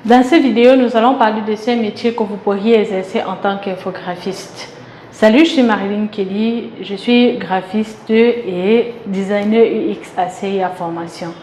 Dans cette vidéo, nous allons parler de ces métiers que vous pourriez exercer en tant qu'infographiste. Salut, je suis Marilyn Kelly, je suis graphiste et designer UX à CIA Formation.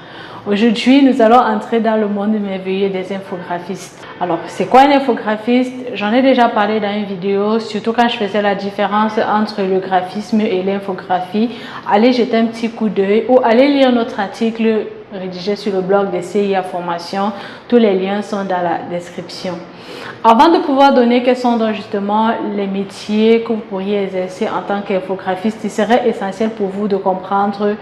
Aujourd'hui, nous allons entrer dans le monde merveilleux des infographistes. Alors, c'est quoi un infographiste? J'en ai déjà parlé dans une vidéo, surtout quand je faisais la différence entre le graphisme et l'infographie. Allez jeter un petit coup d'œil ou allez lire notre article rédigé sur le blog de CIA Formation. Tous les liens sont dans la description. Avant de pouvoir donner quels sont donc justement les métiers que vous pourriez exercer en tant qu'infographiste, il serait essentiel pour vous de comprendre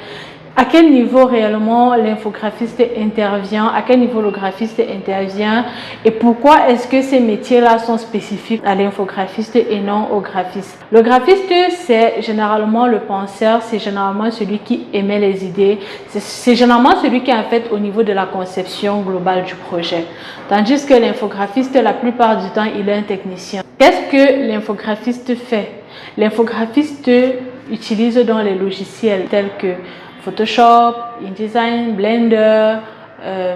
à quel niveau réellement l'infographiste intervient, à quel niveau le graphiste intervient et pourquoi est-ce que ces métiers-là sont spécifiques à l'infographiste et non au graphiste. Le graphiste, c'est généralement le penseur, c'est généralement celui qui émet les idées, c'est généralement celui qui est en fait au niveau de la conception globale du projet. Tandis que l'infographiste, la plupart du temps, il est un technicien. Qu'est-ce que l'infographiste fait? L'infographiste utilise donc les logiciels tels que Photoshop, InDesign, Blender,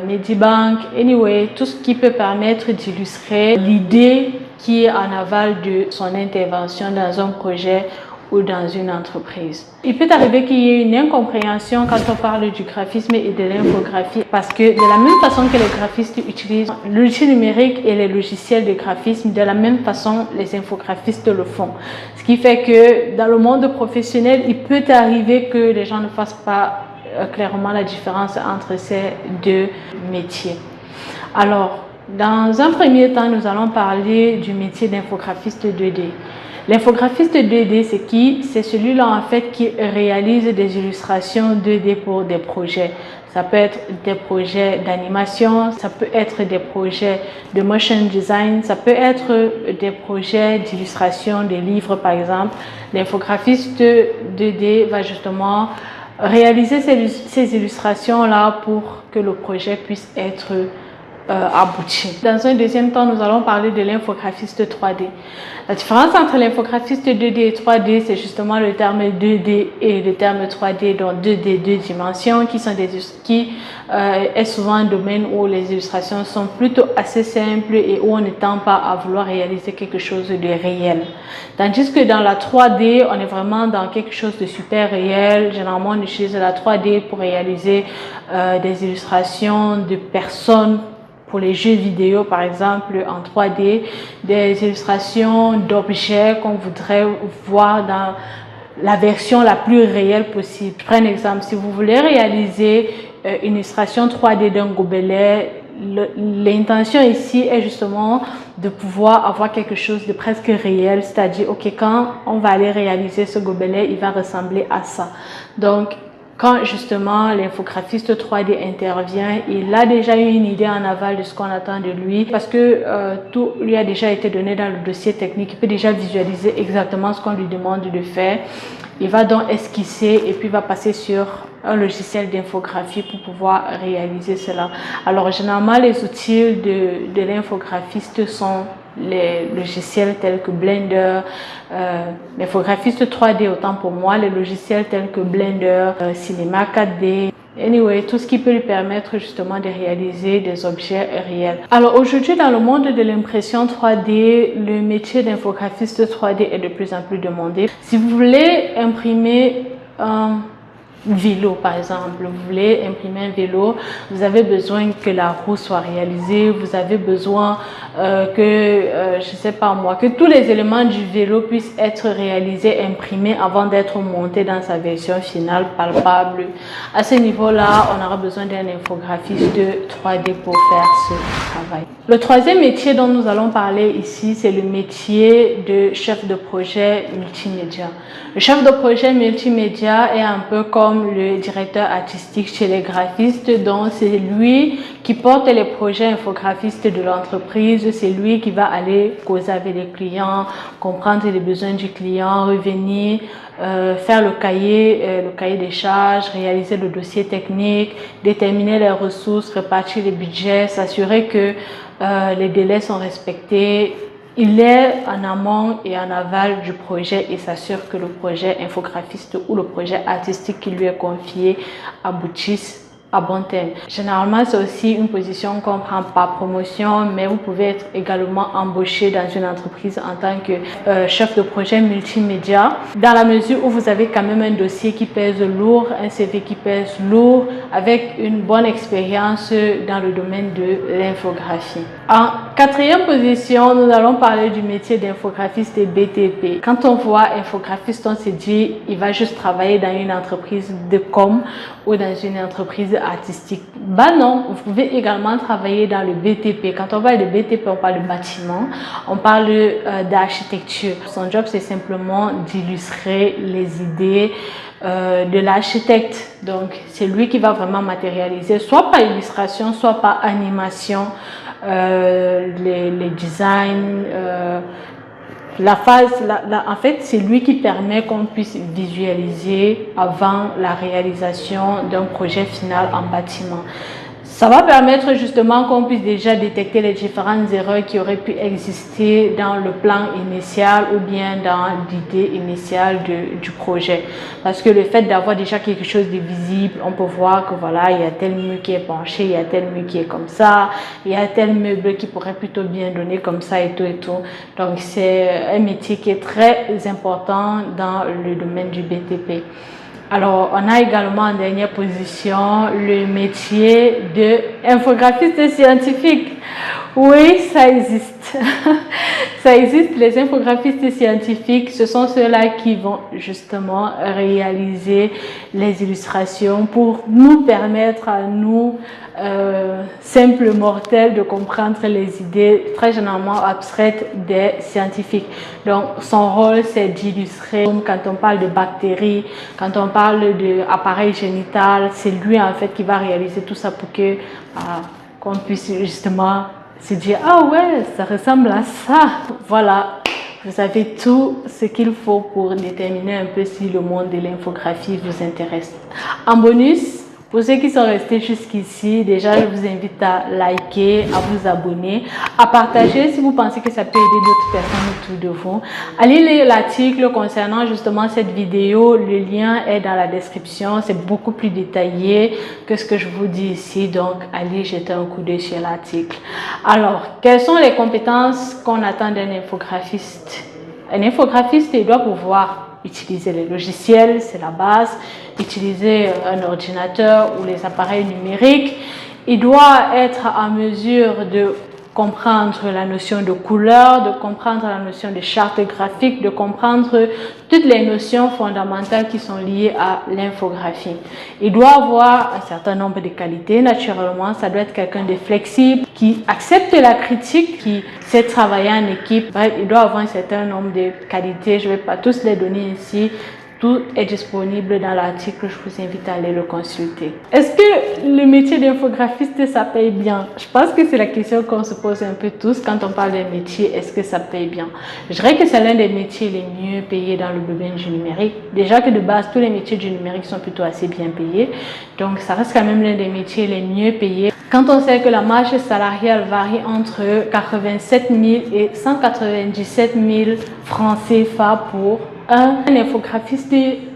Medibank, anyway, tout ce qui peut permettre d'illustrer l'idée qui est en aval de son intervention dans un projet ou dans une entreprise. Il peut arriver qu'il y ait une incompréhension quand on parle du graphisme et de l'infographie parce que de la même façon que les graphistes utilisent l'outil numérique et les logiciels de graphisme, de la même façon les infographistes le font. Ce qui fait que dans le monde professionnel, il peut arriver que les gens ne fassent pas clairement la différence entre ces deux métiers. Alors, dans un premier temps, nous allons parler du métier d'infographiste 2D. L'infographiste 2D, c'est qui? C'est celui-là en fait qui réalise des illustrations 2D pour des projets. Ça peut être des projets d'animation, ça peut être des projets de motion design, ça peut être des projets d'illustration des livres par exemple. L'infographiste 2D va justement réaliser ces illustrations-là pour que le projet puisse être abouti. Dans un deuxième temps, nous allons parler de l'infographiste 3D. La différence entre l'infographiste 2D et 3D, c'est justement le terme 2D et le terme 3D, donc 2D, deux dimensions, qui est souvent un domaine où les illustrations sont plutôt assez simples et où on ne tend pas à vouloir réaliser quelque chose de réel. Tandis que dans la 3D, on est vraiment dans quelque chose de super réel. Généralement, on utilise la 3D pour réaliser des illustrations de personnes pour les jeux vidéo par exemple en 3D, des illustrations d'objets qu'on voudrait voir dans la version la plus réelle possible. Je prends un exemple, si vous voulez réaliser une illustration 3D d'un gobelet, l'intention ici est justement de pouvoir avoir quelque chose de presque réel, c'est-à-dire ok, quand on va aller réaliser ce gobelet, il va ressembler à ça. Donc quand justement l'infographiste 3D intervient, il a déjà eu une idée en aval de ce qu'on attend de lui parce que tout lui a déjà été donné dans le dossier technique. Il peut déjà visualiser exactement ce qu'on lui demande de faire. Il va donc esquisser et puis va passer sur un logiciel d'infographie pour pouvoir réaliser cela. Alors généralement les outils de l'infographiste sont les logiciels tels que Blender, l'infographiste 3D autant pour moi, les logiciels tels que Blender, Cinema 4D, anyway, tout ce qui peut lui permettre justement de réaliser des objets réels. Alors aujourd'hui dans le monde de l'impression 3D, le métier d'infographiste 3D est de plus en plus demandé. Si vous voulez imprimer un vélo par exemple, vous voulez imprimer un vélo, vous avez besoin que la roue soit réalisée, vous avez besoin je sais pas moi, que tous les éléments du vélo puissent être réalisés, imprimés avant d'être montés dans sa version finale palpable. À ce niveau-là, on aura besoin d'un infographiste 3D pour faire ce travail. Le troisième métier dont nous allons parler ici, c'est le métier de chef de projet multimédia. Le chef de projet multimédia est un peu comme le directeur artistique chez les graphistes, donc c'est lui qui porte les projets infographistes de l'entreprise, c'est lui qui va aller causer avec les clients, comprendre les besoins du client, revenir, faire le cahier des charges, réaliser le dossier technique, déterminer les ressources, répartir les budgets, s'assurer que les délais sont respectés. Il est en amont et en aval du projet et s'assure que le projet infographiste ou le projet artistique qui lui est confié aboutisse à bon terme. Généralement, c'est aussi une position qu'on prend par promotion, mais vous pouvez être également embauché dans une entreprise en tant que chef de projet multimédia, dans la mesure où vous avez quand même un dossier qui pèse lourd, un CV qui pèse lourd, avec une bonne expérience dans le domaine de l'infographie. En quatrième position, nous allons parler du métier d'infographiste et BTP. Quand on voit infographiste, on se dit il va juste travailler dans une entreprise de com ou dans une entreprise artistique. Bah non, vous pouvez également travailler dans le BTP. Quand on parle de BTP, on parle de bâtiment, on parle d'architecture. Son job, c'est simplement d'illustrer les idées de l'architecte. Donc, c'est lui qui va vraiment matérialiser, soit par illustration, soit par animation, les designs, la phase, en fait, c'est lui qui permet qu'on puisse visualiser avant la réalisation d'un projet final en bâtiment. Ça va permettre justement qu'on puisse déjà détecter les différentes erreurs qui auraient pu exister dans le plan initial ou bien dans l'idée initiale du projet. Parce que le fait d'avoir déjà quelque chose de visible, on peut voir que voilà, il y a tel mur qui est penché, il y a tel mur qui est comme ça, il y a tel meuble qui pourrait plutôt bien donner comme ça et tout et tout. Donc c'est un métier qui est très important dans le domaine du BTP. Alors, on a également en dernière position le métier de infographiste scientifique. Oui, ça existe. Ça existe, les infographistes scientifiques, ce sont ceux-là qui vont justement réaliser les illustrations pour nous permettre à nous, simples mortels, de comprendre les idées très généralement abstraites des scientifiques. Donc, son rôle, c'est d'illustrer. Quand on parle de bactéries, quand on parle d'appareil génital, c'est lui en fait qui va réaliser tout ça pour que qu'on puisse justement se dire ah ouais, ça ressemble à ça. Voilà, vous avez tout ce qu'il faut pour déterminer un peu si le monde de l'infographie vous intéresse. En bonus, pour ceux qui sont restés jusqu'ici, déjà je vous invite à liker, à vous abonner, à partager si vous pensez que ça peut aider d'autres personnes autour de vous. Allez lire l'article concernant justement cette vidéo, le lien est dans la description, c'est beaucoup plus détaillé que ce que je vous dis ici, donc allez jeter un coup d'œil sur l'article. Alors, quelles sont les compétences qu'on attend d'un infographiste? Un infographiste, il doit pouvoir utiliser les logiciels, c'est la base, utiliser un ordinateur ou les appareils numériques. Il doit être en mesure de comprendre la notion de couleur, de comprendre la notion de charte graphique, de comprendre toutes les notions fondamentales qui sont liées à l'infographie. Il doit avoir un certain nombre de qualités, naturellement, ça doit être quelqu'un de flexible, qui accepte la critique, qui sait travailler en équipe. Bref, il doit avoir un certain nombre de qualités, je ne vais pas tous les donner ici. Tout est disponible dans l'article, je vous invite à aller le consulter. Est-ce que le métier d'infographiste, ça paye bien? Je pense que c'est la question qu'on se pose un peu tous quand on parle d'un métier, est-ce que ça paye bien? Je dirais que c'est l'un des métiers les mieux payés dans le domaine du numérique. Déjà que de base, tous les métiers du numérique sont plutôt assez bien payés. Donc, ça reste quand même l'un des métiers les mieux payés. Quand on sait que la marge salariale varie entre 87 000 et 197 000 francs CFA pour un infographiste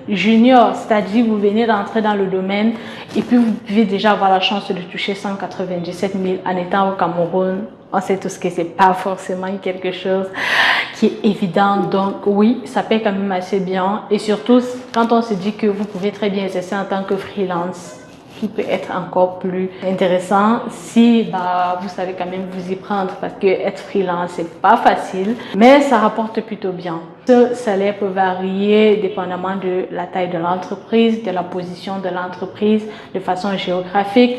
junior, c'est-à-dire vous venez d'entrer dans le domaine et puis vous pouvez déjà avoir la chance de toucher 197 000 en étant au Cameroun. On sait tous que c'est pas forcément quelque chose qui est évident, donc oui, ça paye quand même assez bien et surtout quand on se dit que vous pouvez très bien exercer en tant que freelance, qui peut être encore plus intéressant si vous savez quand même vous y prendre, parce que être freelance c'est pas facile, mais ça rapporte plutôt bien. Ce salaire peut varier dépendamment de la taille de l'entreprise, de la position de l'entreprise, de façon géographique.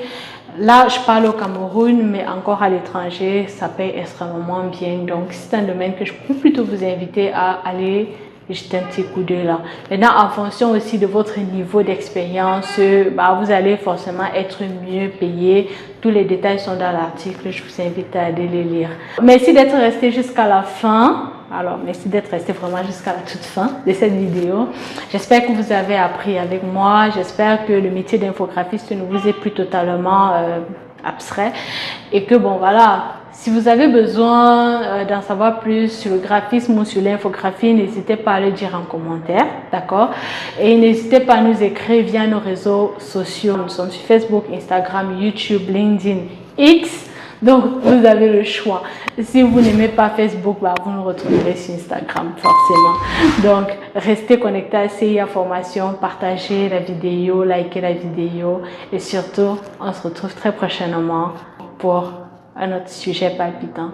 Là, je parle au Cameroun, mais encore à l'étranger, ça paye extrêmement bien. Donc, c'est un domaine que je peux plutôt vous inviter à aller jeter un petit coup d'œil là. Maintenant, en fonction aussi de votre niveau d'expérience, vous allez forcément être mieux payé. Tous les détails sont dans l'article, je vous invite à aller les lire. Merci d'être resté jusqu'à la fin. Alors, merci d'être resté vraiment jusqu'à la toute fin de cette vidéo. J'espère que vous avez appris avec moi. J'espère que le métier d'infographiste ne vous est plus totalement abstrait et que bon voilà, Si vous avez besoin d'en savoir plus sur le graphisme ou sur l'infographie, n'hésitez pas à le dire en commentaire, d'accord? Et n'hésitez pas à nous écrire via nos réseaux sociaux. Nous sommes sur Facebook, Instagram, YouTube, LinkedIn, X. Donc, vous avez le choix. Si vous n'aimez pas Facebook, bah, vous nous retrouverez sur Instagram, forcément. Donc, restez connectés à CIA Formation, partagez la vidéo, likez la vidéo. Et surtout, on se retrouve très prochainement pour un autre sujet palpitant.